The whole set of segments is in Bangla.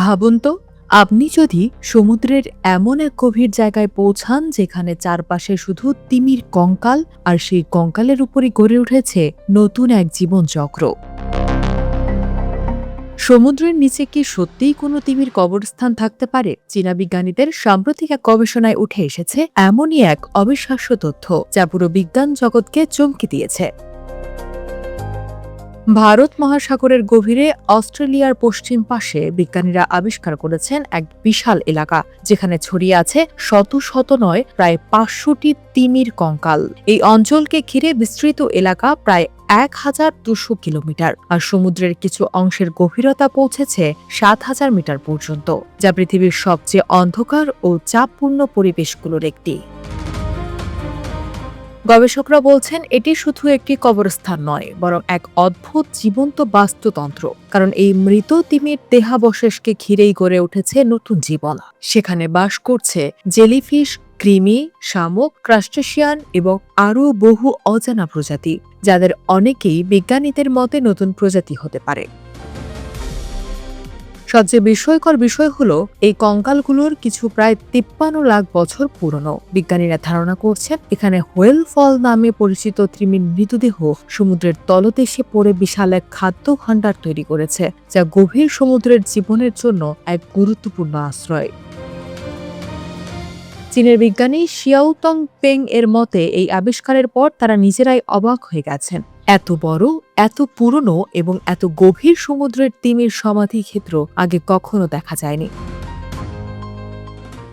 ভাবুন তো, আপনি যদি সমুদ্রের এমন এক গভীর জায়গায় পৌঁছান যেখানে চারপাশে শুধু তিমির কঙ্কাল, আর সেই কঙ্কালের উপরই গড়ে উঠেছে নতুন এক জীবনচক্র। সমুদ্রের নিচে কি সত্যিই কোনো তিমির কবরস্থান থাকতে পারে? চীনা বিজ্ঞানীদের সাম্প্রতিক এক গবেষণায় উঠে এসেছে এমনই এক অবিশ্বাস্য তথ্য, যা পুরো বিজ্ঞান জগৎকে চমকে দিয়েছে। ভারত মহাসাগরের গভীরে অস্ট্রেলিয়ার পশ্চিম পাশে বিজ্ঞানীরা আবিষ্কার করেছেন এক বিশাল এলাকা, যেখানে ছড়িয়ে আছে শত শত নয়, প্রায় ৫০০টি তিমির কঙ্কাল। এই অঞ্চলকে ঘিরে বিস্তৃত এলাকা প্রায় ১,২০০ কিলোমিটার, আর সমুদ্রের কিছু অংশের গভীরতা পৌঁছেছে ৭,০০০ মিটার পর্যন্ত, যা পৃথিবীর সবচেয়ে অন্ধকার ও চাপপূর্ণ পরিবেশগুলোর একটি। গবেষকরা বলছেন এটি শুধু একটি কবরস্থান নয়, বরং এক অদ্ভুত জীবন্ত বাস্তুতন্ত্র, কারণ এই মৃত তিমির দেহাবশেষকে ঘিরেই গড়ে উঠেছে নতুন জীবন। সেখানে বাস করছে জেলিফিশ, কৃমি, শামুক, ক্রাস্টেশিয়ান এবং আরও বহু অজানা প্রজাতি, যাদের অনেকেই বিজ্ঞানীদের মতে নতুন প্রজাতি হতে পারে। সবচেয়ে বিস্ময়কর বিষয় হলো, এই কঙ্কালগুলোর কিছু প্রায় ৫৩ লাখ বছর পুরনো। বিজ্ঞানীরা ধারণা করছেন এখানে হোয়েল ফল নামে পরিচিত তিমির মৃতদেহ সমুদ্রের তলদেশে পড়ে বিশাল এক খাদ্য ভাণ্ডার তৈরি করেছে, যা গভীর সমুদ্রের জীবনের জন্য এক গুরুত্বপূর্ণ আশ্রয়। চীনের বিজ্ঞানী শিয়াওতং পেং এর মতে এই আবিষ্কারের পর তারা নিজেরাই অবাক হয়ে গেছেন। এত বড়, এত পুরনো এবং এত গভীর সমুদ্রের তিমির সমাধি ক্ষেত্র আগে কখনো দেখা যায়নি।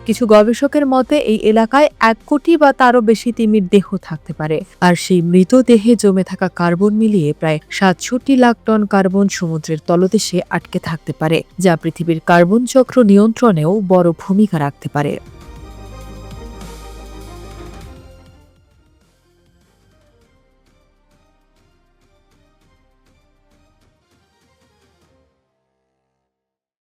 কিছু গবেষকের মতে এই এলাকায় ১ কোটি বা তারও বেশি তিমির দেহ থাকতে পারে, আর সেই মৃতদেহে জমে থাকা কার্বন মিলিয়ে প্রায় ৬৭ লাখ টন কার্বন সমুদ্রের তলদেশে আটকে থাকতে পারে, যা পৃথিবীর কার্বন চক্র নিয়ন্ত্রণেও বড় ভূমিকা রাখতে পারে।